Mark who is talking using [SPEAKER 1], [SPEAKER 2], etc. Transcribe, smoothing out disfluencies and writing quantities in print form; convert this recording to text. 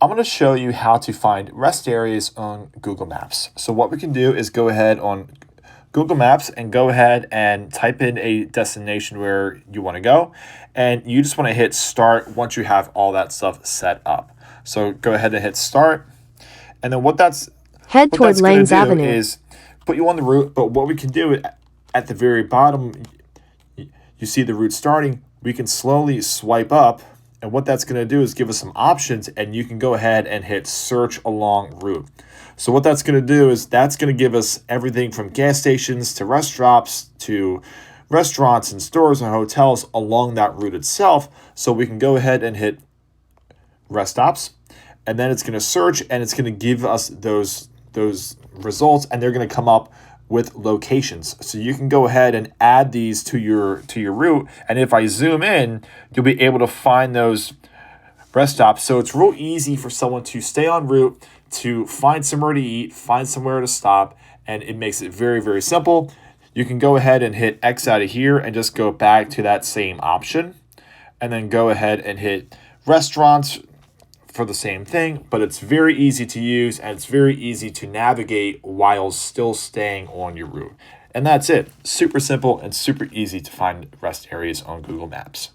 [SPEAKER 1] I'm going to show you how to find rest areas on Google Maps. So what we can do is go ahead on Google Maps and go ahead and type in a destination where you want to go. And you just want to hit start once you have all that stuff set up. So go ahead and hit start. And then what that's
[SPEAKER 2] Head toward Lanes
[SPEAKER 1] going to do
[SPEAKER 2] Avenue.
[SPEAKER 1] is put you on the route. But what we can do at the very bottom, you see the route starting. We can slowly swipe up. And what that's going to do is give us some options, and you can go ahead and hit search along route. So what that's going to do is that's going to give us everything from gas stations to rest stops to restaurants and stores and hotels along that route itself. So we can go ahead and hit rest stops, and then it's going to search, and it's going to give us those results, and they're going to come up with locations. So you can go ahead and add these to your route, and if I zoom in, you'll be able to find those rest stops. So it's real easy for someone to stay en route, to find somewhere to eat, find somewhere to stop, and it makes it very, very simple. You can go ahead and hit X out of here and just go back to that same option, and then go ahead and hit restaurants for the same thing, but it's very easy to use and it's very easy to navigate while still staying on your route. And that's it. Super simple and super easy to find rest areas on Google Maps.